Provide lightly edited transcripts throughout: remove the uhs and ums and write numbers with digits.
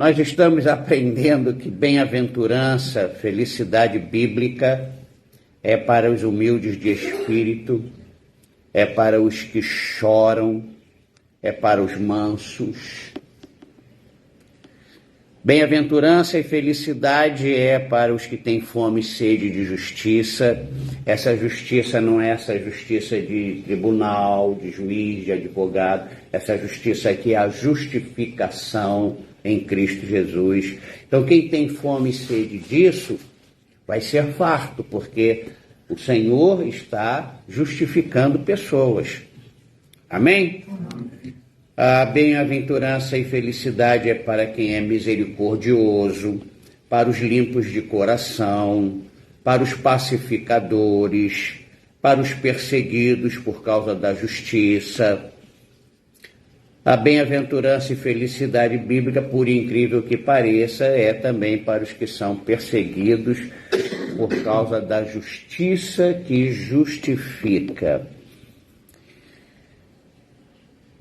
Nós estamos aprendendo que bem-aventurança, felicidade bíblica é para os humildes de espírito, é para os que choram, é para os mansos. Bem-aventurança e felicidade é para os que têm fome e sede de justiça. Essa justiça não é essa justiça de tribunal, de juiz, de advogado. Essa justiça aqui é a justificação em Cristo Jesus. Então, quem tem fome e sede disso vai ser farto, porque o Senhor está justificando pessoas. Amém? A bem-aventurança e felicidade é para quem é misericordioso, para os limpos de coração, para os pacificadores, para os perseguidos por causa da justiça. A bem-aventurança e felicidade bíblica, por incrível que pareça, é também para os que são perseguidos por causa da justiça que justifica.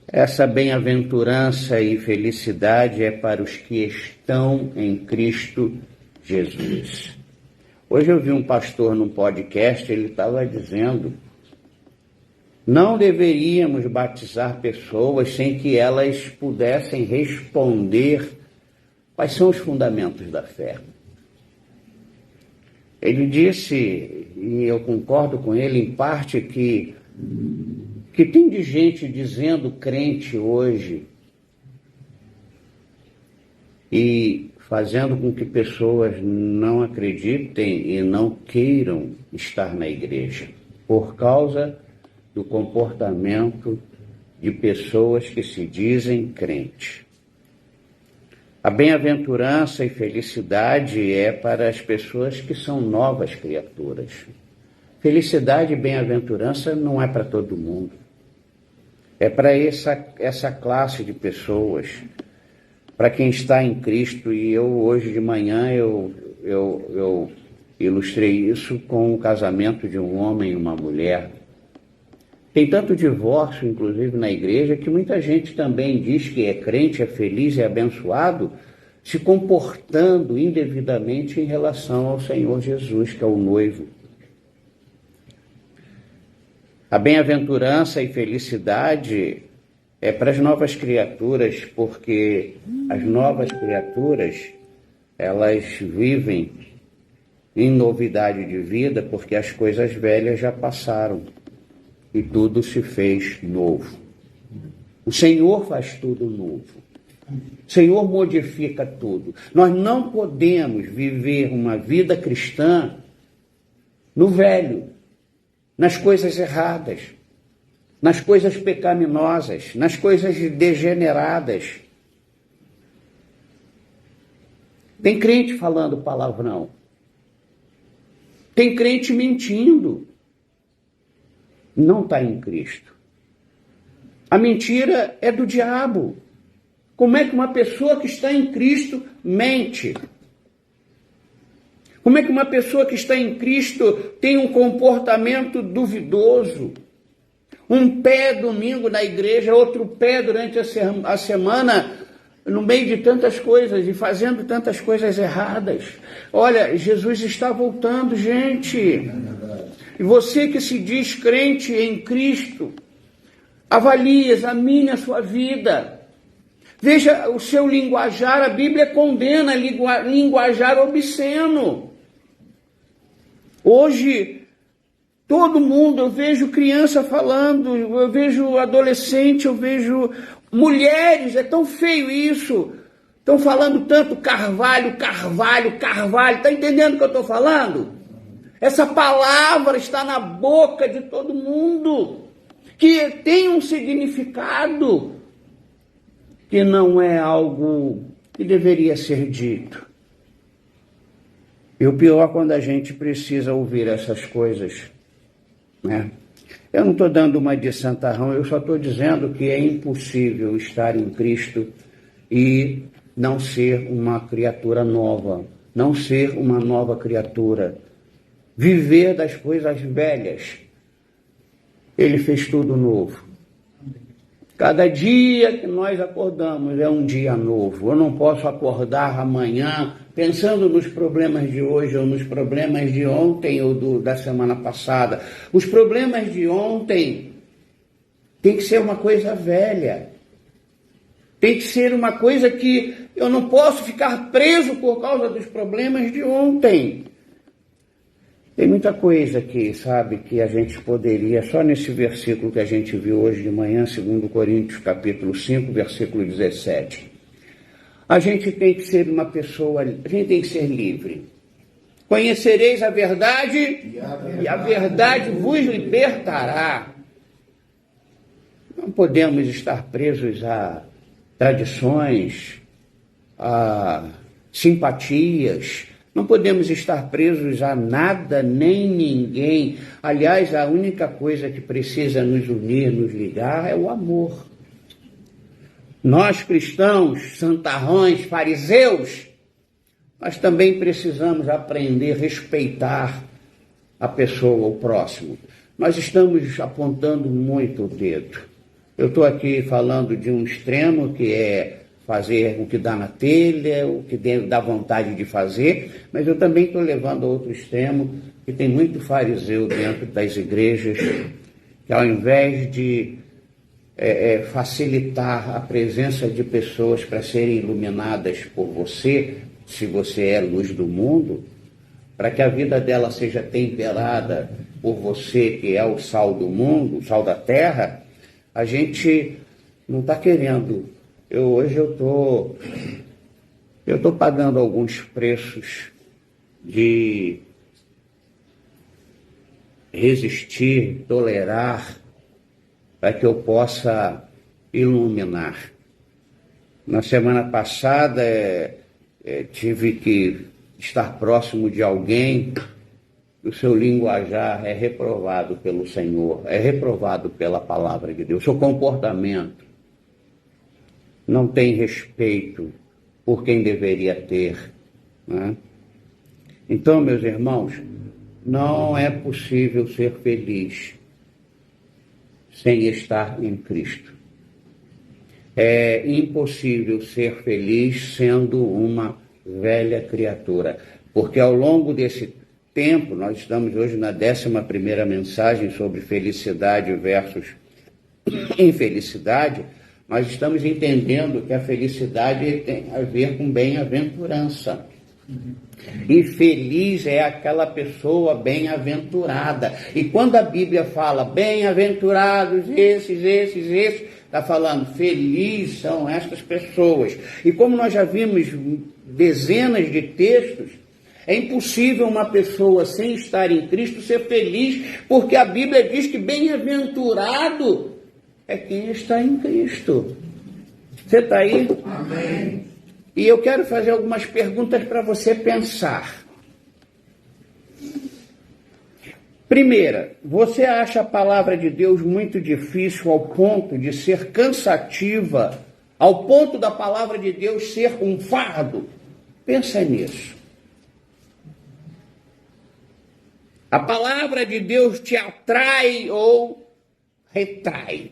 Essa bem-aventurança e felicidade é para os que estão em Cristo Jesus. Hoje eu vi um pastor num podcast, ele estava dizendo: não deveríamos batizar pessoas sem que elas pudessem responder quais são os fundamentos da fé. Ele disse, e eu concordo com ele em parte, que tem de gente dizendo crente hoje e fazendo com que pessoas não acreditem e não queiram estar na igreja, por causa do comportamento de pessoas que se dizem crente. A bem-aventurança e felicidade é para as pessoas que são novas criaturas. Felicidade e bem-aventurança não é para todo mundo. É para essa classe de pessoas, para quem está em Cristo. E eu, hoje de manhã, eu ilustrei isso com o casamento de um homem e uma mulher. Tem tanto divórcio, inclusive, na igreja, que muita gente também diz que é crente, é feliz, é abençoado, se comportando indevidamente em relação ao Senhor Jesus, que é o noivo. A bem-aventurança e felicidade é para as novas criaturas, porque as novas criaturas, elas vivem em novidade de vida, porque as coisas velhas já passaram e tudo se fez novo. O Senhor faz tudo novo. O Senhor modifica tudo. Nós não podemos viver uma vida cristã no velho, nas coisas erradas, nas coisas pecaminosas, nas coisas degeneradas. Tem crente falando palavrão. Tem crente mentindo. Não está em Cristo. A mentira é do diabo. Como é que uma pessoa que está em Cristo mente? Como é que uma pessoa que está em Cristo tem um comportamento duvidoso? Um pé domingo na igreja, outro pé durante a semana, no meio de tantas coisas e fazendo tantas coisas erradas. Olha, Jesus está voltando, gente. E você que se diz crente em Cristo, avalie, examine a sua vida. Veja o seu linguajar. A Bíblia condena linguajar obsceno. Hoje, todo mundo, eu vejo criança falando, eu vejo adolescente, eu vejo mulheres, é tão feio isso. Estão falando tanto Carvalho, Carvalho, Carvalho. Está entendendo o que eu estou falando? Essa palavra está na boca de todo mundo, que tem um significado que não é algo que deveria ser dito. E o pior é quando a gente precisa ouvir essas coisas, né? Eu não estou dando uma de santarrão, eu só estou dizendo que é impossível estar em Cristo e não ser uma criatura nova, não ser uma nova criatura, viver das coisas velhas. Ele fez tudo novo. Cada dia que nós acordamos é um dia novo. Eu não posso acordar amanhã pensando nos problemas de hoje ou nos problemas de ontem ou da semana passada. Os problemas de ontem tem que ser uma coisa velha. Tem que ser uma coisa que eu não posso ficar preso por causa dos problemas de ontem. Tem muita coisa que, sabe, que a gente poderia, só nesse versículo que a gente viu hoje de manhã, 2 Coríntios capítulo 5, versículo 17. A gente tem que ser uma pessoa, a gente tem que ser livre. Conhecereis a verdade e a verdade vos libertará. Não podemos estar presos a tradições, a simpatias. Não podemos estar presos a nada, nem ninguém. Aliás, a única coisa que precisa nos unir, nos ligar, é o amor. Nós cristãos, santarrões, fariseus, nós também precisamos aprender a respeitar a pessoa, o próximo. Nós estamos apontando muito o dedo. Eu estou aqui falando de um extremo que é fazer o que dá na telha, o que dá vontade de fazer, mas eu também estou levando a outro extremo, que tem muito fariseu dentro das igrejas, que ao invés de facilitar a presença de pessoas para serem iluminadas por você, se você é luz do mundo, para que a vida dela seja temperada por você, que é o sal do mundo, o sal da terra, a gente não está querendo. Hoje eu estou pagando alguns preços de resistir, tolerar, para que eu possa iluminar. Na semana passada tive que estar próximo de alguém, o seu linguajar é reprovado pelo Senhor, é reprovado pela palavra de Deus, o seu comportamento não tem respeito por quem deveria ter, né? Então, meus irmãos, não é possível ser feliz sem estar em Cristo. É impossível ser feliz sendo uma velha criatura, porque ao longo desse tempo, nós estamos hoje na 11ª mensagem sobre felicidade versus infelicidade, nós estamos entendendo que a felicidade tem a ver com bem-aventurança. E feliz é aquela pessoa bem-aventurada. E quando a Bíblia fala bem-aventurados, esses, está falando feliz são estas pessoas. E como nós já vimos dezenas de textos, é impossível uma pessoa sem estar em Cristo ser feliz, porque a Bíblia diz que bem-aventurado é quem está em Cristo. Você está aí? Amém. E eu quero fazer algumas perguntas para você pensar. Primeira, você acha a palavra de Deus muito difícil ao ponto de ser cansativa, ao ponto da palavra de Deus ser um fardo? Pensa nisso. A palavra de Deus te atrai ou retrai?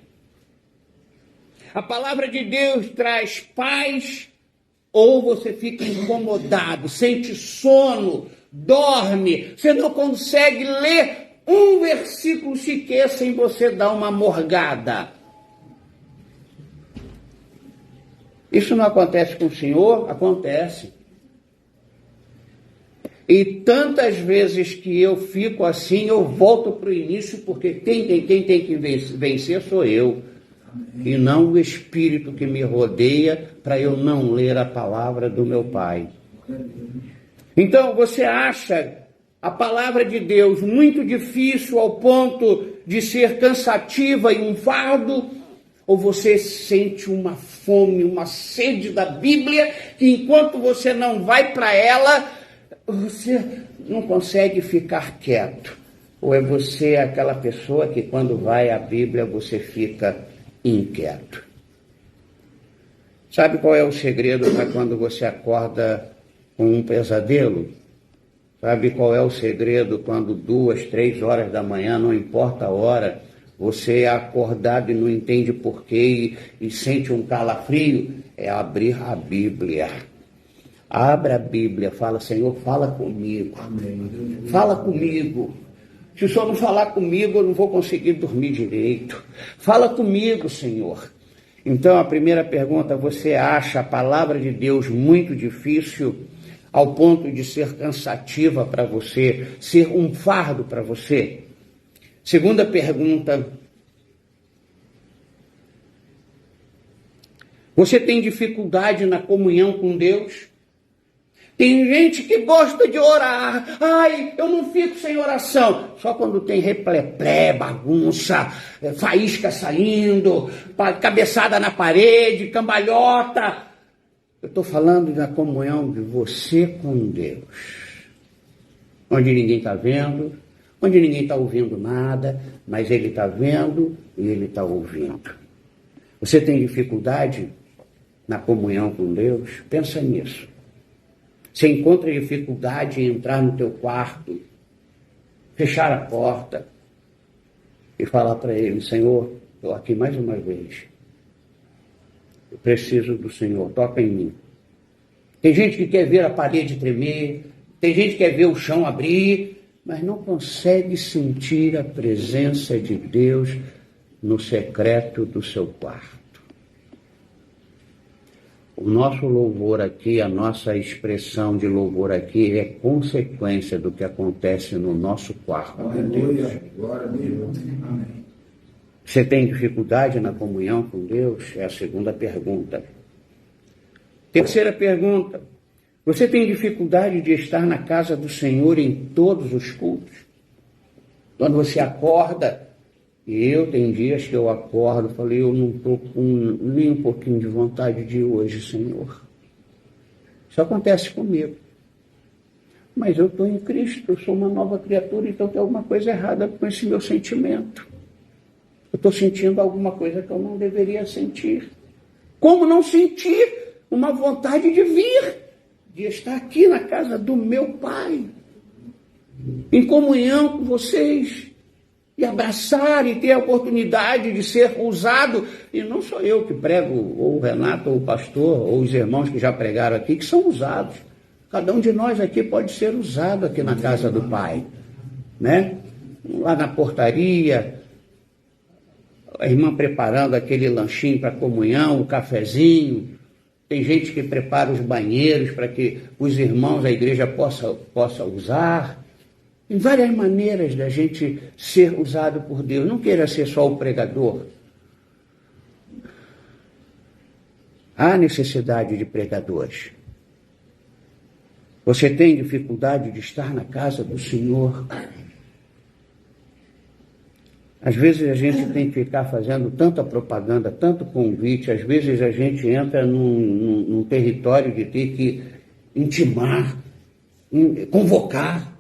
A palavra de Deus traz paz ou você fica incomodado, sente sono, dorme, você não consegue ler um versículo sequer sem você dar uma morgada? Isso não acontece com o senhor? Acontece. E tantas vezes que eu fico assim, eu volto para o início, porque quem tem que vencer sou eu. E não o Espírito que me rodeia para eu não ler a palavra do meu Pai. Então, você acha a palavra de Deus muito difícil ao ponto de ser cansativa e um fardo? Ou você sente uma fome, uma sede da Bíblia, que enquanto você não vai para ela, você não consegue ficar quieto? Ou é você aquela pessoa que quando vai à Bíblia você fica inquieto? Sabe qual é o segredo para quando você acorda com um pesadelo? Sabe qual é o segredo quando 2, 3 horas da manhã, não importa a hora, você é acordado e não entende porquê e sente um calafrio, é abrir a Bíblia. Abra a Bíblia, fala, Senhor, fala comigo. Fala comigo. Se o Senhor não falar comigo, eu não vou conseguir dormir direito. Fala comigo, Senhor. Então, a primeira pergunta, você acha a palavra de Deus muito difícil ao ponto de ser cansativa para você, ser um fardo para você? Segunda pergunta, você tem dificuldade na comunhão com Deus? Tem gente que gosta de orar. Ai, eu não fico sem oração. Só quando tem repleplé, bagunça, faísca saindo, cabeçada na parede, cambalhota. Eu estou falando da comunhão de você com Deus. Onde ninguém está vendo, onde ninguém está ouvindo nada, mas Ele está vendo e Ele está ouvindo. Você tem dificuldade na comunhão com Deus? Pensa nisso. Você encontra dificuldade em entrar no teu quarto, fechar a porta e falar para Ele, Senhor, estou aqui mais uma vez. Eu preciso do Senhor, toca em mim. Tem gente que quer ver a parede tremer, tem gente que quer ver o chão abrir, mas não consegue sentir a presença de Deus no secreto do seu quarto. O nosso louvor aqui, a nossa expressão de louvor aqui é consequência do que acontece no nosso quarto de Deus. Você tem dificuldade na comunhão com Deus? É a segunda pergunta. Terceira pergunta. Você tem dificuldade de estar na casa do Senhor em todos os cultos? Quando você acorda, e eu tenho dias que eu acordo, falei, eu não estou com nem um pouquinho de vontade de ir hoje, Senhor. Isso acontece comigo. Mas eu estou em Cristo, eu sou uma nova criatura, então tem alguma coisa errada com esse meu sentimento. Eu estou sentindo alguma coisa que eu não deveria sentir. Como não sentir uma vontade de vir, de estar aqui na casa do meu Pai, em comunhão com vocês, e abraçar e ter a oportunidade de ser usado, e não sou eu que prego, ou o Renato, ou o pastor, ou os irmãos que já pregaram aqui, que são usados. Cada um de nós aqui pode ser usado aqui na casa do Pai, né? Lá na portaria, a irmã preparando aquele lanchinho para comunhão, o cafezinho. Tem gente que prepara os banheiros para que os irmãos da igreja possa usar. Tem várias maneiras da gente ser usado por Deus. Não queira ser só o pregador. Há necessidade de pregadores. Você tem dificuldade de estar na casa do Senhor? Às vezes a gente tem que ficar fazendo tanta propaganda, tanto convite, às vezes a gente entra num território de ter que intimar, convocar,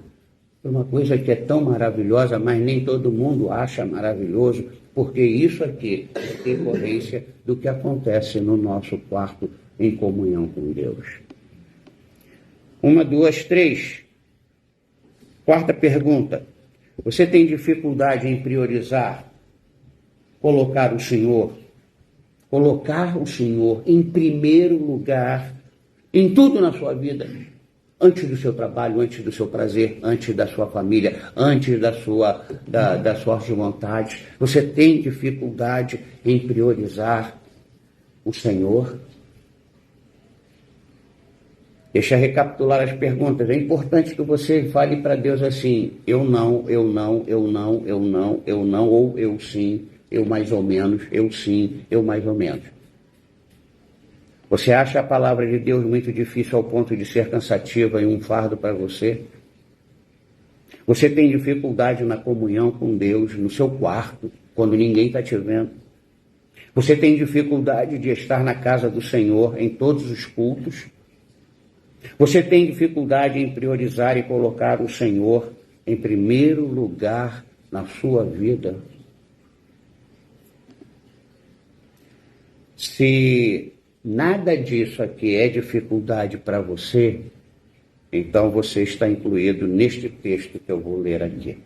uma coisa que é tão maravilhosa, mas nem todo mundo acha maravilhoso, porque isso aqui é decorrência do que acontece no nosso quarto em comunhão com Deus. 1, 2, 3. Quarta pergunta. Você tem dificuldade em priorizar, colocar o Senhor em primeiro lugar em tudo na sua vida? Antes do seu trabalho, antes do seu prazer, antes da sua família, antes das suas vontades. Você tem dificuldade em priorizar o Senhor? Deixa eu recapitular as perguntas. É importante que você fale para Deus assim, eu não, ou eu sim, eu mais ou menos, eu sim, eu mais ou menos. Você acha a palavra de Deus muito difícil ao ponto de ser cansativa e um fardo para você? Você tem dificuldade na comunhão com Deus, no seu quarto, quando ninguém está te vendo? Você tem dificuldade de estar na casa do Senhor em todos os cultos? Você tem dificuldade em priorizar e colocar o Senhor em primeiro lugar na sua vida? Se nada disso aqui é dificuldade para você, então você está incluído neste texto que eu vou ler aqui.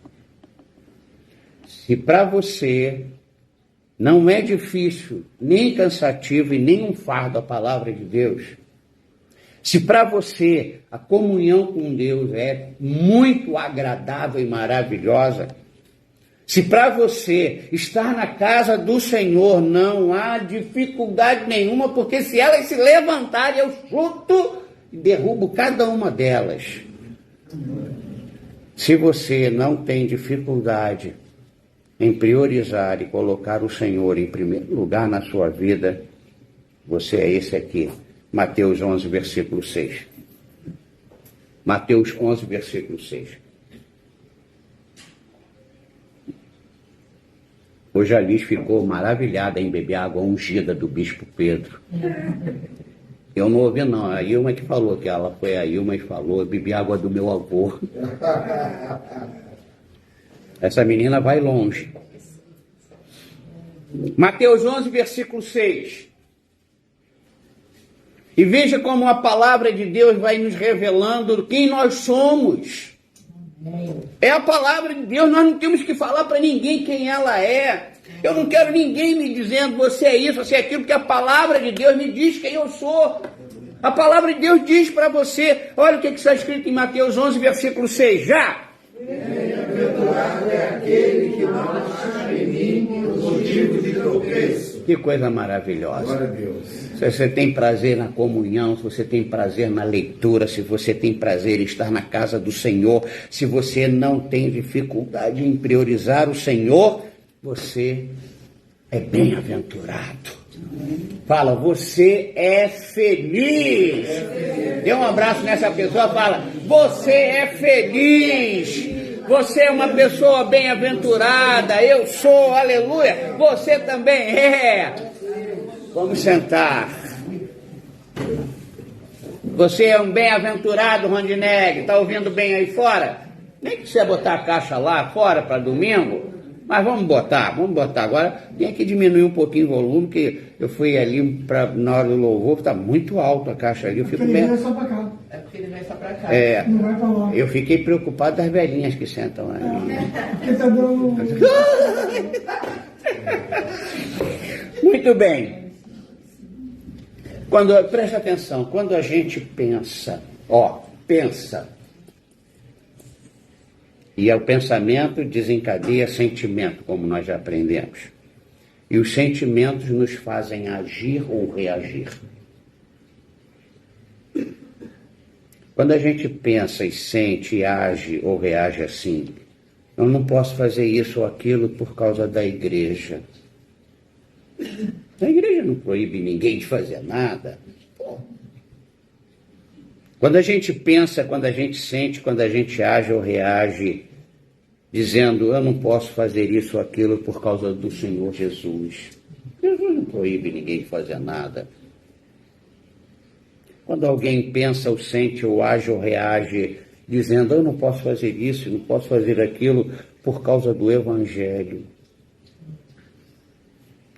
Se para você não é difícil, nem cansativo e nem um fardo a palavra de Deus, se para você a comunhão com Deus é muito agradável e maravilhosa, se para você estar na casa do Senhor não há dificuldade nenhuma, porque se elas se levantarem, eu chuto e derrubo cada uma delas. Se você não tem dificuldade em priorizar e colocar o Senhor em primeiro lugar na sua vida, você é esse aqui. Mateus 11, versículo 6. Mateus 11, versículo 6. Hoje a Liz ficou maravilhada em beber água ungida do Bispo Pedro. Eu não ouvi não, a Ilma que falou, que ela foi a Ilma e falou, eu bebi água do meu avô. Essa menina vai longe. Mateus 11, versículo 6. E veja como a palavra de Deus vai nos revelando quem nós somos. É a palavra de Deus, nós não temos que falar para ninguém quem ela é. Eu não quero ninguém me dizendo você é isso, você é aquilo, porque a palavra de Deus me diz quem eu sou. A palavra de Deus diz para você, olha o que está escrito em Mateus 11, versículo 6, já. Bem-aventurado é aquele que não acha em mim motivo de tropeço. Que coisa maravilhosa. Glória a Deus. Se você tem prazer na comunhão, se você tem prazer na leitura, se você tem prazer em estar na casa do Senhor, se você não tem dificuldade em priorizar o Senhor, você é bem-aventurado. Fala, você é feliz. Dê um abraço nessa pessoa, fala, você é feliz. Você é uma pessoa bem-aventurada, eu sou, aleluia, você também é. Vamos sentar. Você é um bem-aventurado, Rondinelli, está ouvindo bem aí fora? Nem que você botar a caixa lá fora para domingo, mas vamos botar agora. Tem que diminuir um pouquinho o volume, que eu fui ali na hora do louvor, está muito alto a caixa ali. Eu fico bem... É só para cá. É porque ele vai só para cá. É, não vai para lá. Eu fiquei preocupado das velhinhas que sentam ali. Porque tá dando... Muito bem. Presta atenção, quando a gente pensa, e o pensamento desencadeia sentimento, como nós já aprendemos. E os sentimentos nos fazem agir ou reagir. Quando a gente pensa e sente, e age ou reage assim, eu não posso fazer isso ou aquilo por causa da igreja. A igreja não proíbe ninguém de fazer nada. Pô. Quando a gente pensa, quando a gente sente, quando a gente age ou reage, dizendo, eu não posso fazer isso ou aquilo por causa do Senhor Jesus. Jesus não proíbe ninguém de fazer nada. Quando alguém pensa ou sente ou age ou reage, dizendo, eu não posso fazer isso, não posso fazer aquilo por causa do Evangelho.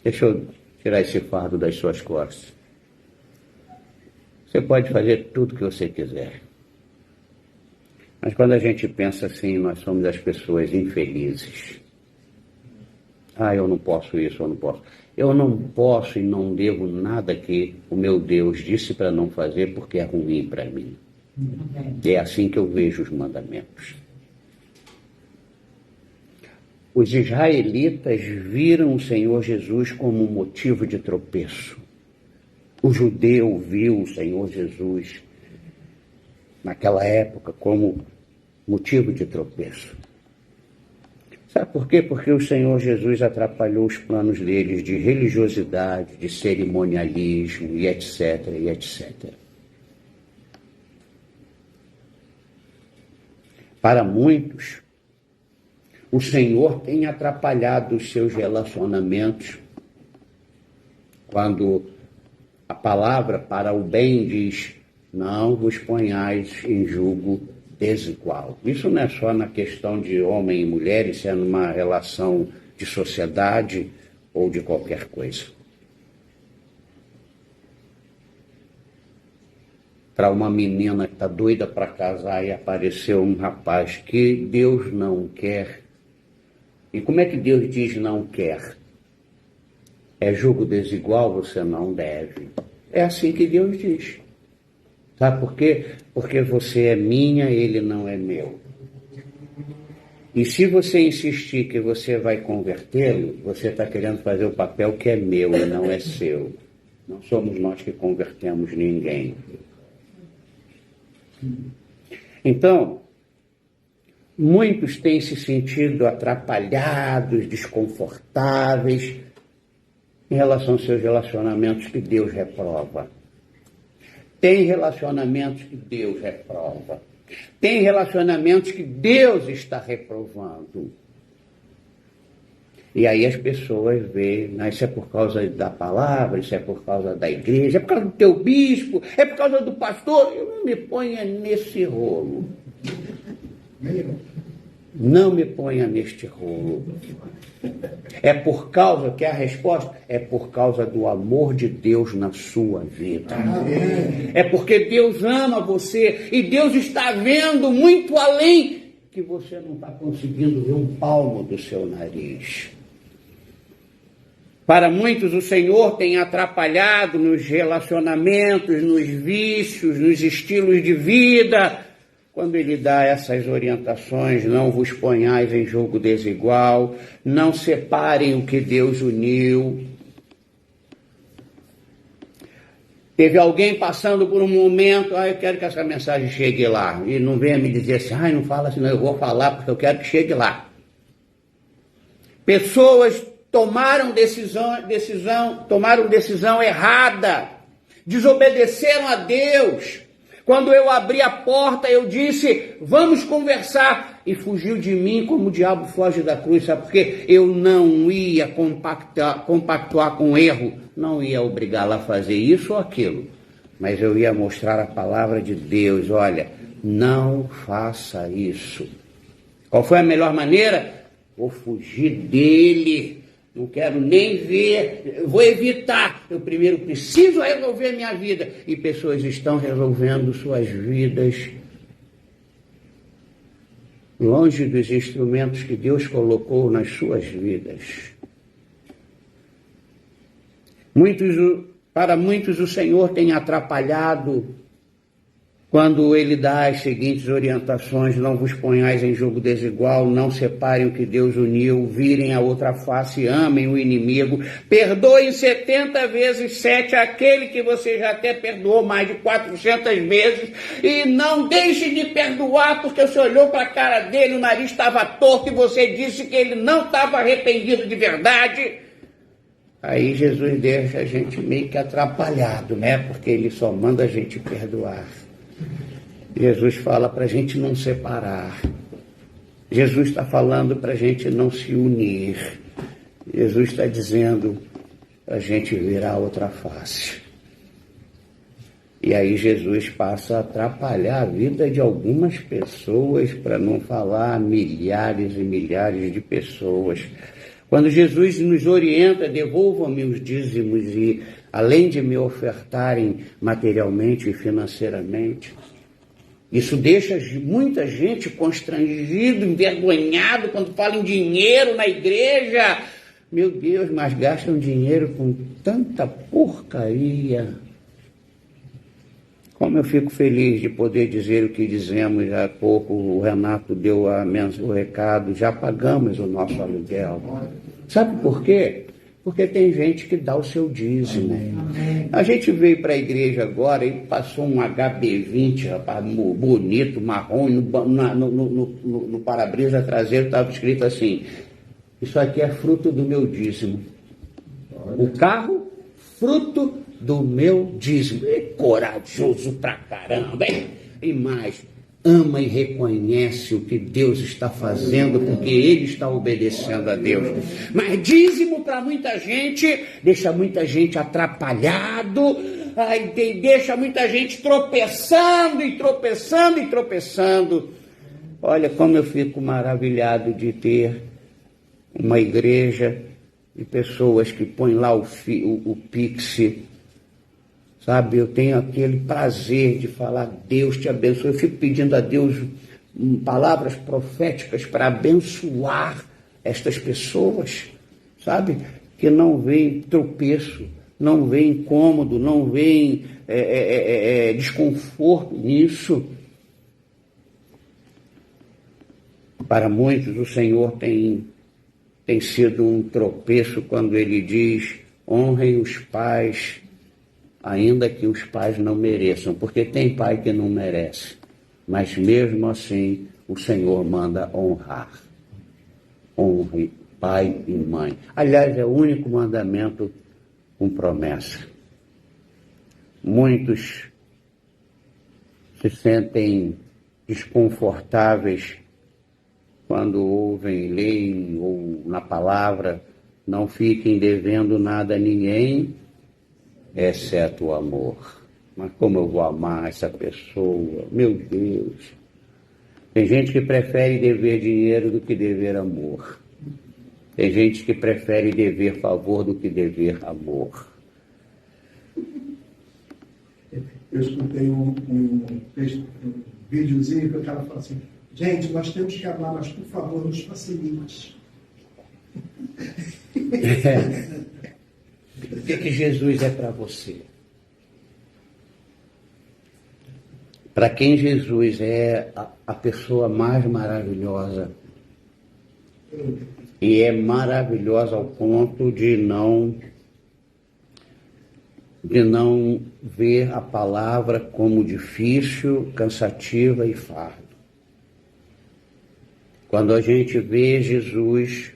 Deixa eu tirar esse fardo das suas costas. Você pode fazer tudo o que você quiser. Mas quando a gente pensa assim, nós somos as pessoas infelizes. Eu não posso isso, eu não posso. Eu não posso e não devo nada que o meu Deus disse para não fazer porque é ruim para mim. É assim que eu vejo os mandamentos. Os israelitas viram o Senhor Jesus como um motivo de tropeço. O judeu viu o Senhor Jesus naquela época como motivo de tropeço. Sabe por quê? Porque o Senhor Jesus atrapalhou os planos deles de religiosidade, de cerimonialismo e etc, e etc. Para muitos, o Senhor tem atrapalhado os seus relacionamentos quando a palavra para o bem diz, não vos ponhais em julgo desigual. Isso não é só na questão de homem e mulher, isso é numa relação de sociedade ou de qualquer coisa. Para uma menina que está doida para casar e apareceu um rapaz que Deus não quer, E como é que Deus diz não quer? É julgo desigual, você não deve. É assim que Deus diz. Sabe por quê? Porque você é minha, ele não é meu. E se você insistir que você vai convertê-lo, você está querendo fazer o papel que é meu e não é seu. Não somos nós que convertemos ninguém. Então, muitos têm se sentido atrapalhados, desconfortáveis em relação aos seus relacionamentos que Deus reprova. Tem relacionamentos que Deus reprova. Tem relacionamentos que Deus está reprovando. E aí as pessoas veem, isso é por causa da palavra, isso é por causa da igreja, é por causa do teu bispo, é por causa do pastor. Eu não me ponha nesse rolo. Não me ponha neste rolo. É por causa que a resposta é por causa do amor de Deus na sua vida. É porque Deus ama você e Deus está vendo muito além que você não está conseguindo ver um palmo do seu nariz. Para muitos o Senhor tem atrapalhado nos relacionamentos, nos vícios, nos estilos de vida. Quando ele dá essas orientações, não vos ponhais em jogo desigual, não separem o que Deus uniu. Teve alguém passando por um momento, eu quero que essa mensagem chegue lá. E não venha me dizer assim, não fala assim, não, eu vou falar porque eu quero que chegue lá. Pessoas tomaram decisão errada, desobedeceram a Deus. Quando eu abri a porta, eu disse, vamos conversar. E fugiu de mim como o diabo foge da cruz, sabe por quê? Eu não ia compactuar com o erro, não ia obrigá-la a fazer isso ou aquilo. Mas eu ia mostrar a palavra de Deus, olha, não faça isso. Qual foi a melhor maneira? Vou fugir dele. Não quero nem ver, vou evitar. Eu primeiro preciso resolver minha vida. E pessoas estão resolvendo suas vidas longe dos instrumentos que Deus colocou nas suas vidas. Para muitos o Senhor tem atrapalhado quando ele dá as seguintes orientações: não vos ponhais em jogo desigual, não separem o que Deus uniu, virem a outra face, amem o inimigo, perdoem 70 vezes 7 aquele que você já até perdoou mais de 400 vezes, e não deixe de perdoar porque você olhou para a cara dele, o nariz estava torto e você disse que ele não estava arrependido de verdade. Aí Jesus deixa a gente meio que atrapalhado, né? Porque ele só manda a gente perdoar. Jesus fala para a gente não separar. Jesus está falando para a gente não se unir. Jesus está dizendo para a gente virar a outra face. E aí Jesus passa a atrapalhar a vida de algumas pessoas, para não falar milhares e milhares de pessoas. Quando Jesus nos orienta, devolvam-me os dízimos e além de me ofertarem materialmente e financeiramente, isso deixa muita gente constrangido, envergonhado quando fala em dinheiro na igreja. Meu Deus, mas gastam dinheiro com tanta porcaria. Como eu fico feliz de poder dizer o que dizemos há pouco. O Renato deu o recado, já pagamos o nosso aluguel. Sabe por quê? Porque tem gente que dá o seu dízimo. A gente veio para a igreja agora e passou um HB20, rapaz, bonito, marrom, no para-brisa traseiro estava escrito assim: isso aqui é fruto do meu dízimo. O carro, fruto do meu dízimo. E corajoso pra caramba, hein? E mais, ama e reconhece o que Deus está fazendo, porque ele está obedecendo a Deus. Mas dízimo para muita gente, deixa muita gente atrapalhado, deixa muita gente tropeçando e tropeçando e tropeçando. Olha como eu fico maravilhado de ter uma igreja e pessoas que põem lá o Pix. Sabe, eu tenho aquele prazer de falar, Deus te abençoe. Eu fico pedindo a Deus palavras proféticas para abençoar estas pessoas, sabe, que não veem tropeço, não veem incômodo, não veem desconforto nisso. Para muitos, o Senhor tem sido um tropeço quando Ele diz: honrem os pais, ainda que os pais não mereçam, porque tem pai que não merece, mas mesmo assim o Senhor manda honrar. Honre pai e mãe. Aliás, é o único mandamento com promessa. Muitos se sentem desconfortáveis quando ouvem, leem ou na palavra: não fiquem devendo nada a ninguém, exceto o amor. Mas como eu vou amar essa pessoa? Meu Deus! Tem gente que prefere dever dinheiro do que dever amor. Tem gente que prefere dever favor do que dever amor. Eu escutei um videozinho que o cara falou assim: gente, nós temos que amar, mas por favor, nos facilite. O que Jesus é para você? Para quem Jesus é a pessoa mais maravilhosa, e é maravilhosa ao ponto de não ver a palavra como difícil, cansativa e fardo. Quando a gente vê Jesus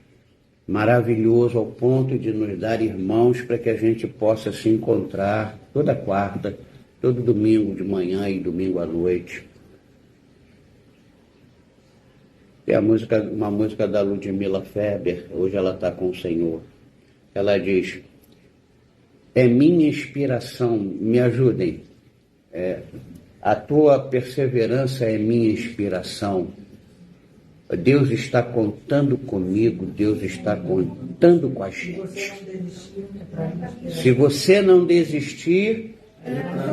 maravilhoso ao ponto de nos dar irmãos para que a gente possa se encontrar toda quarta, todo domingo de manhã e domingo à noite. Tem uma música da Ludmila Feber, hoje ela está com o Senhor. Ela diz: é minha inspiração, me ajudem. A tua perseverança é minha inspiração. Deus está contando comigo, Deus está contando com a gente. Se você não desistir,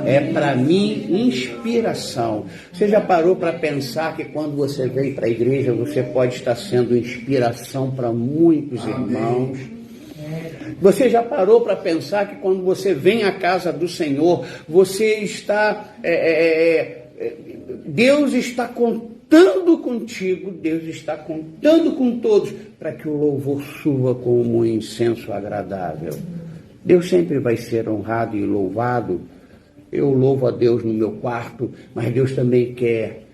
é para mim inspiração. Você já parou para pensar que quando você vem para a igreja, você pode estar sendo inspiração para muitos irmãos? Você já parou para pensar que quando você vem à casa do Senhor, você está... Deus está contando contigo, Deus está contando com todos, para que o louvor suba como um incenso agradável. Deus sempre vai ser honrado e louvado. Eu louvo a Deus no meu quarto, mas Deus também quer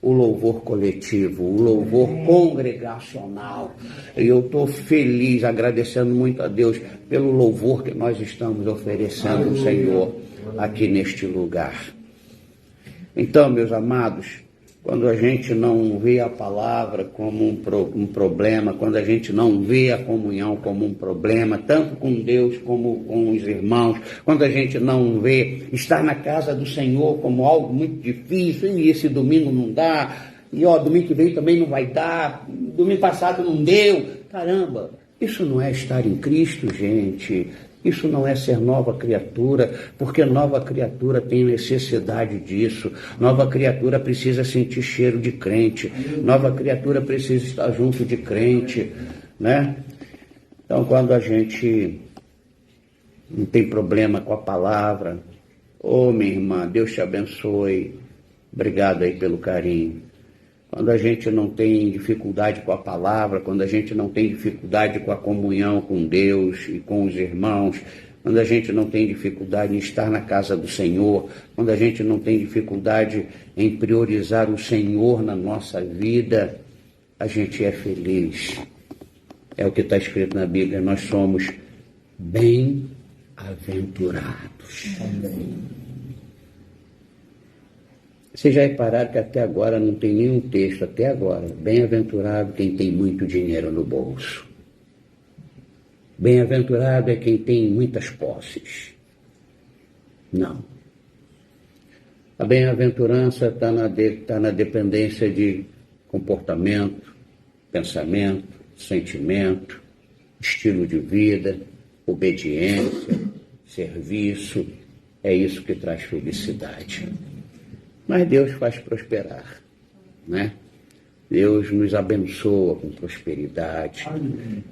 o louvor coletivo, o louvor congregacional. E eu estou feliz, agradecendo muito a Deus pelo louvor que nós estamos oferecendo ao Senhor aqui neste lugar. Então, meus amados, quando a gente não vê a palavra como um problema, quando a gente não vê a comunhão como um problema, tanto com Deus como com os irmãos, quando a gente não vê estar na casa do Senhor como algo muito difícil, e esse domingo não dá, e domingo que vem também não vai dar, domingo passado não deu, caramba, isso não é estar em Cristo, gente. Isso não é ser nova criatura, porque nova criatura tem necessidade disso. Nova criatura precisa sentir cheiro de crente. Nova criatura precisa estar junto de crente, né? Então, quando a gente não tem problema com a palavra, minha irmã, Deus te abençoe. Obrigado aí pelo carinho. Quando a gente não tem dificuldade com a palavra, quando a gente não tem dificuldade com a comunhão com Deus e com os irmãos, quando a gente não tem dificuldade em estar na casa do Senhor, quando a gente não tem dificuldade em priorizar o Senhor na nossa vida, a gente é feliz. É o que está escrito na Bíblia, nós somos bem-aventurados. Amém. Vocês já repararam que até agora não tem nenhum texto, até agora, bem-aventurado quem tem muito dinheiro no bolso. Bem-aventurado é quem tem muitas posses. Não. A bem-aventurança está na dependência de comportamento, pensamento, sentimento, estilo de vida, obediência, serviço. É isso que traz felicidade. Mas Deus faz prosperar, né? Deus nos abençoa com prosperidade.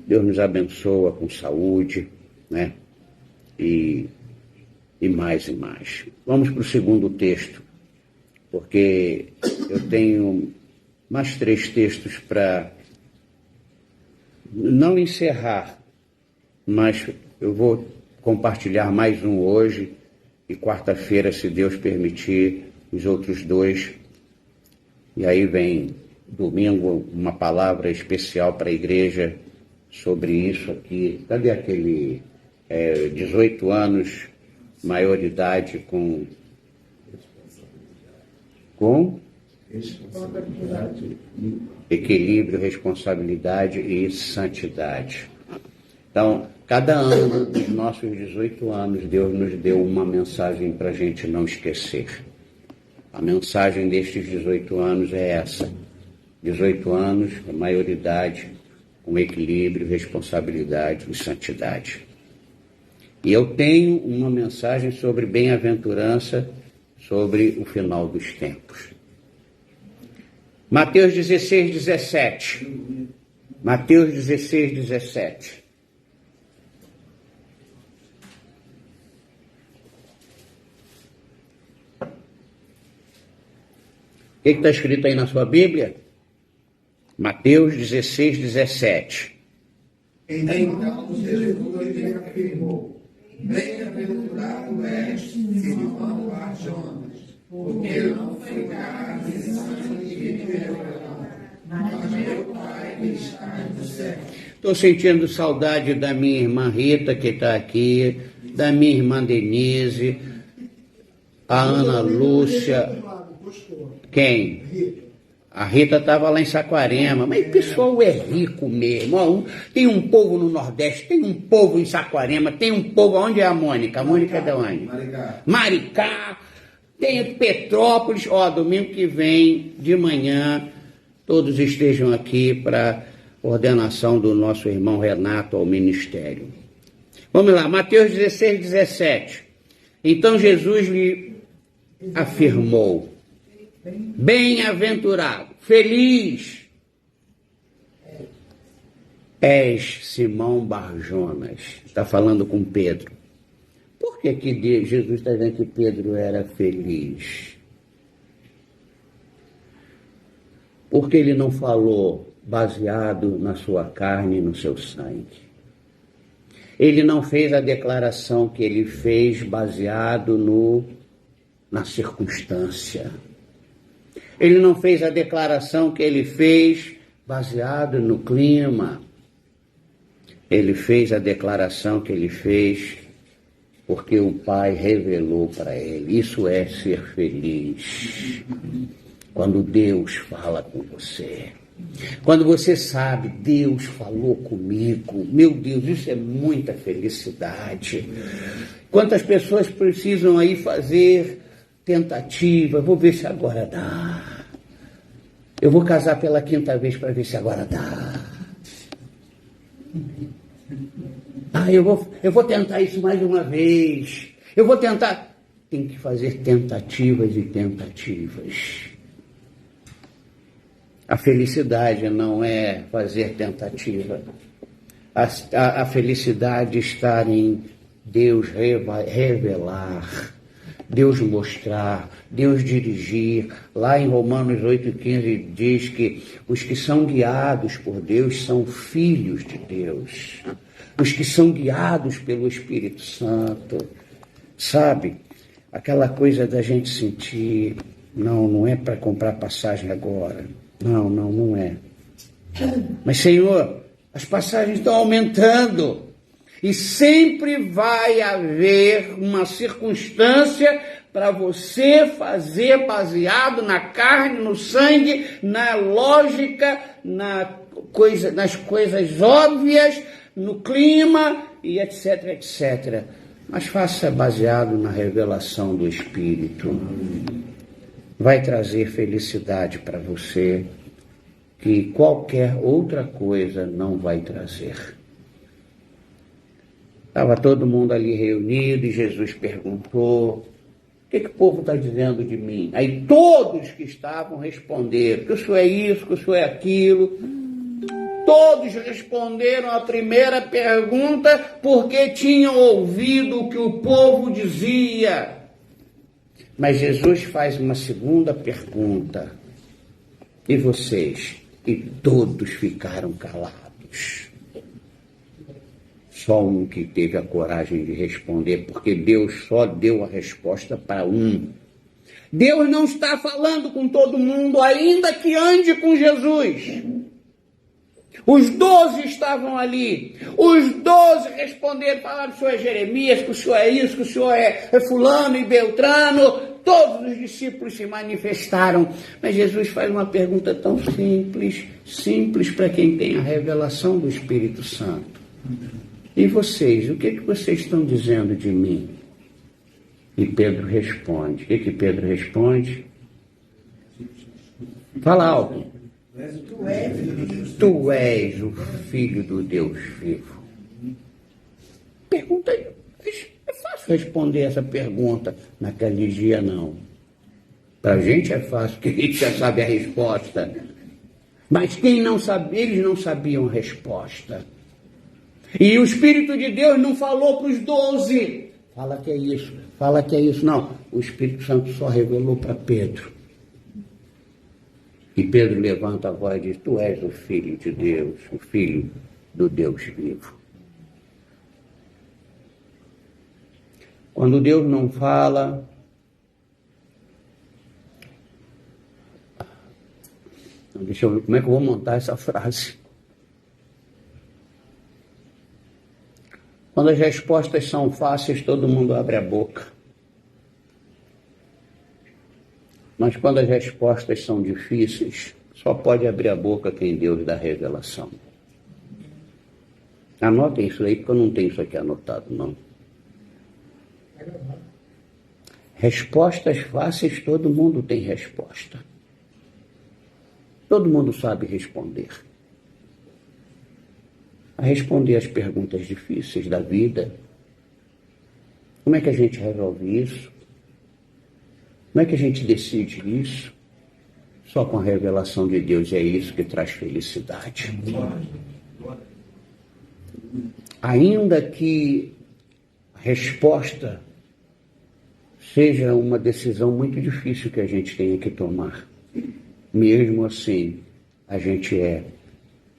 Deus nos abençoa com saúde, né? E mais e mais. Vamos para o segundo texto, porque eu tenho mais 3 textos para não encerrar, mas eu vou compartilhar mais um hoje e quarta-feira, se Deus permitir, os outros 2. E aí vem domingo uma palavra especial para a igreja sobre isso aqui. Cadê aquele 18 anos, maioridade com equilíbrio, responsabilidade e santidade. Então, cada ano dos nossos 18 anos, Deus nos deu uma mensagem para a gente não esquecer. A mensagem destes 18 anos é essa: 18 anos, maioridade com equilíbrio, responsabilidade e santidade. E eu tenho uma mensagem sobre bem-aventurança, sobre o final dos tempos. Mateus 16, 17. Mateus 16, 17. O que está escrito aí na sua Bíblia? Mateus 16, 17. Então Jesus lhe afirmou: bem-aventurado és, Simão Bar-Jonas, porque não foi carne e sangue que te revelou, mas meu Pai que está no céu. Estou sentindo saudade da minha irmã Rita, que está aqui, da minha irmã Denise, a Ana Lúcia. Quem? A Rita estava lá em Saquarema, mas o pessoal é rico mesmo. Tem um povo no Nordeste, tem um povo em Saquarema, tem um povo... Onde é a Mônica? A Mônica é de onde? Maricá. Tem Petrópolis. Domingo que vem, de manhã, todos estejam aqui para ordenação do nosso irmão Renato ao ministério. Vamos lá, Mateus 16, 17. Então Jesus lhe afirmou: bem-aventurado, feliz és, Simão Bar-Jonas. Está falando com Pedro. Por que Jesus está dizendo que Pedro era feliz? Porque ele não falou baseado na sua carne e no seu sangue. Ele não fez a declaração que ele fez baseado na circunstância. Ele não fez a declaração que ele fez baseado no clima. Ele fez a declaração que ele fez porque o Pai revelou para ele. Isso é ser feliz. Quando Deus fala com você. Quando você sabe, Deus falou comigo. Meu Deus, isso é muita felicidade. Quantas pessoas precisam aí fazer tentativa? Vou ver se agora dá. Eu vou casar pela 5ª vez para ver se agora dá. Eu vou tentar isso mais uma vez. Eu vou tentar. Tem que fazer tentativas e tentativas. A felicidade não é fazer tentativa. A felicidade está em Deus revelar, Deus mostrar, Deus dirigir. Lá em Romanos 8,15 diz que os que são guiados por Deus são filhos de Deus. Os que são guiados pelo Espírito Santo. Sabe? Aquela coisa da gente sentir, não é para comprar passagem agora. Não é. Mas, Senhor, as passagens estão aumentando. E sempre vai haver uma circunstância para você fazer baseado na carne, no sangue, na lógica, nas coisas óbvias, no clima e etc, etc. Mas faça baseado na revelação do Espírito. Vai trazer felicidade para você que qualquer outra coisa não vai trazer. Estava todo mundo ali reunido e Jesus perguntou: o que o povo está dizendo de mim? Aí todos que estavam responderam, que o senhor é isso, que o senhor é aquilo. Todos responderam a primeira pergunta porque tinham ouvido o que o povo dizia. Mas Jesus faz uma segunda pergunta. E vocês? E todos ficaram calados. Só um que teve a coragem de responder, porque Deus só deu a resposta para um. Deus não está falando com todo mundo, ainda que ande com Jesus. Os 12 estavam ali. Os 12 responderam, falaram que o senhor é Jeremias, que o senhor é isso, que o senhor é fulano e beltrano. Todos os discípulos se manifestaram. Mas Jesus faz uma pergunta tão simples para quem tem a revelação do Espírito Santo. E vocês, o que vocês estão dizendo de mim? E Pedro responde. O que Pedro responde? Fala alto. Tu és o Filho do Deus vivo. Pergunta aí. É fácil responder essa pergunta. Naquele dia, não. Para a gente é fácil, porque a gente já sabe a resposta. Mas quem não sabia, eles não sabiam a resposta. E o Espírito de Deus não falou para os 12. Fala que é isso, fala que é isso. Não, o Espírito Santo só revelou para Pedro. E Pedro levanta a voz e diz, tu és o Filho de Deus, o Filho do Deus vivo. Quando Deus não fala, deixa eu ver como é que eu vou montar essa frase. Quando as respostas são fáceis, todo mundo abre a boca. Mas quando as respostas são difíceis, só pode abrir a boca quem Deus dá revelação. Anotem isso aí, porque eu não tenho isso aqui anotado, não. Respostas fáceis, todo mundo tem resposta. Todo mundo sabe responder. A responder as perguntas difíceis da vida. Como é que a gente resolve isso? Como é que a gente decide isso? Só com a revelação de Deus, é isso que traz felicidade. Ainda que a resposta seja uma decisão muito difícil que a gente tenha que tomar, mesmo assim, a gente é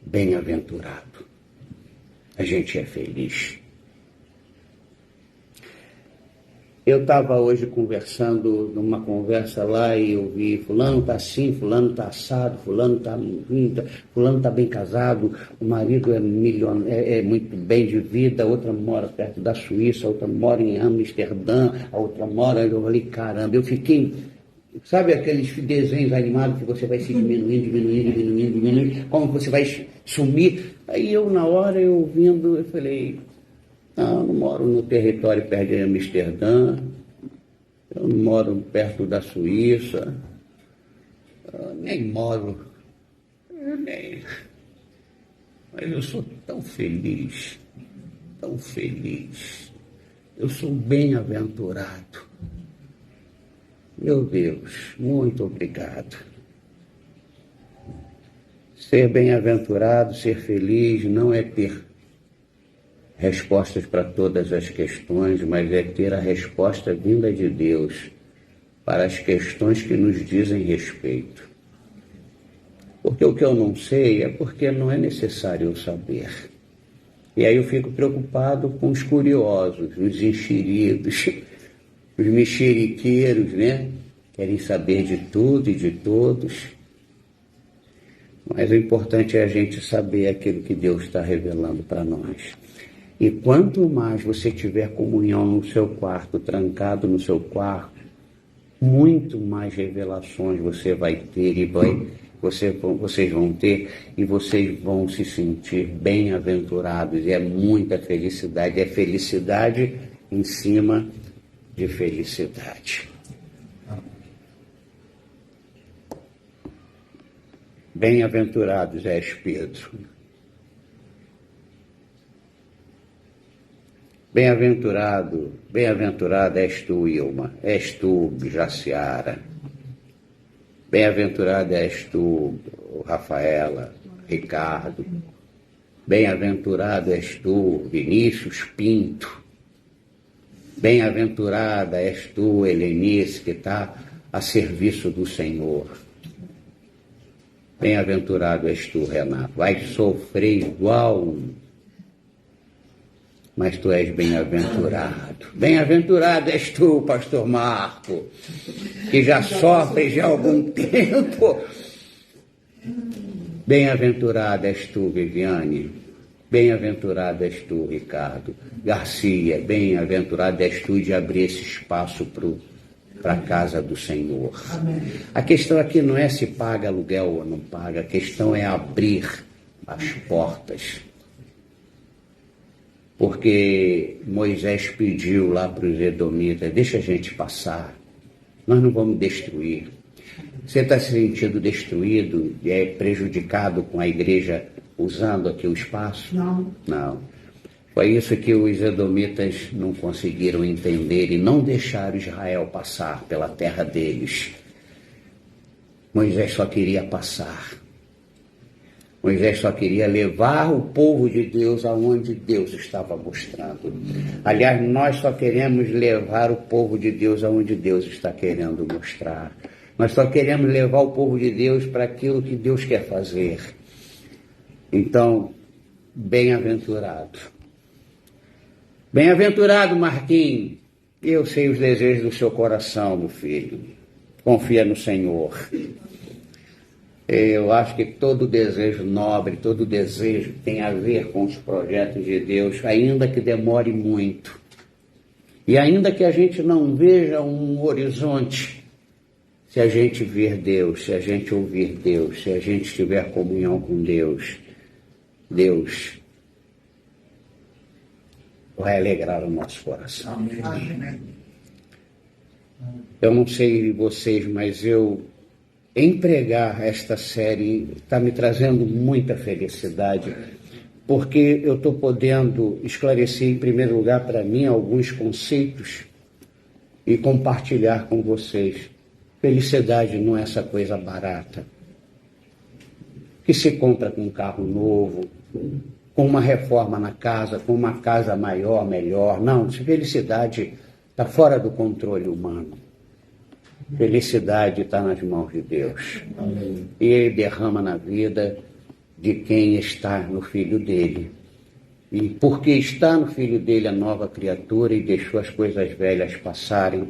bem-aventurado. A gente é feliz. Eu estava hoje conversando, numa conversa lá, e eu vi, fulano está assim, fulano está assado, fulano está bem casado, o marido é muito bem de vida, a outra mora perto da Suíça, a outra mora em Amsterdã, a outra mora, eu falei, caramba, eu fiquei, sabe aqueles desenhos animados que você vai se diminuindo, como você vai sumir? Aí eu, na hora, eu ouvindo, eu falei, não moro no território perto de Amsterdã, eu não moro perto da Suíça, mas eu sou tão feliz, eu sou bem-aventurado. Meu Deus, muito obrigado. Ser bem-aventurado, ser feliz, não é ter respostas para todas as questões, mas é ter a resposta vinda de Deus para as questões que nos dizem respeito. Porque o que eu não sei é porque não é necessário eu saber. E aí eu fico preocupado com os curiosos, os enxeridos, os mexeriqueiros, né? Querem saber de tudo e de todos. Mas o importante é a gente saber aquilo que Deus está revelando para nós. E quanto mais você tiver comunhão no seu quarto, trancado no seu quarto, muito mais revelações você vai ter e vocês vão ter, e vocês vão se sentir bem-aventurados. E é muita felicidade, é felicidade em cima de felicidade. Bem-aventurados és Pedro. Bem-aventurada és tu, Ilma, és tu, Jaciara. Bem-aventurada és tu, Rafaela, Ricardo. Bem-aventurado és tu, Vinícius Pinto. Bem-aventurada és tu, Helenice, que está a serviço do Senhor. Bem-aventurado és tu, Renato. Vai sofrer igual, mas tu és bem-aventurado. Bem-aventurado és tu, pastor Marco, que já sofre já há algum tempo. Bem-aventurada és tu, Viviane. Bem-aventurado és tu, Ricardo. Garcia, bem-aventurado és tu de abrir esse espaço para a casa do Senhor. Amém. A questão aqui não é se paga aluguel ou não paga, a questão é abrir as portas. Porque Moisés pediu lá para os edomitas, deixa a gente passar, nós não vamos destruir. Você está se sentindo destruído e é prejudicado com a igreja usando aqui o espaço? Não. Não. Foi isso que os edomitas não conseguiram entender e não deixaram Israel passar pela terra deles. Moisés só queria passar. Moisés só queria levar o povo de Deus aonde Deus estava mostrando. Aliás, nós só queremos levar o povo de Deus aonde Deus está querendo mostrar. Nós só queremos levar o povo de Deus para aquilo que Deus quer fazer. Então, bem-aventurado. Bem-aventurado, Marquinhos. Eu sei os desejos do seu coração, meu filho. Confia no Senhor. Eu acho que todo desejo nobre, todo desejo tem a ver com os projetos de Deus, ainda que demore muito. E ainda que a gente não veja um horizonte, se a gente ver Deus, se a gente ouvir Deus, se a gente tiver comunhão com Deus, Deus vai alegrar o nosso coração. Amém. Eu não sei vocês, mas em pregar esta série está me trazendo muita felicidade, porque eu estou podendo esclarecer, em primeiro lugar, para mim, alguns conceitos e compartilhar com vocês. Felicidade não é essa coisa barata, que se compra com um carro novo, com uma reforma na casa, com uma casa maior, melhor. Não, felicidade está fora do controle humano. Felicidade está nas mãos de Deus. Amém. E Ele derrama na vida de quem está no Filho dele. E porque está no Filho dele a nova criatura e deixou as coisas velhas passarem,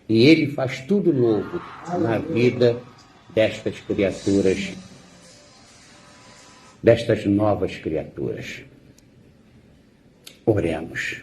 e Ele faz tudo novo na vida destas criaturas, destas novas criaturas. Oremos.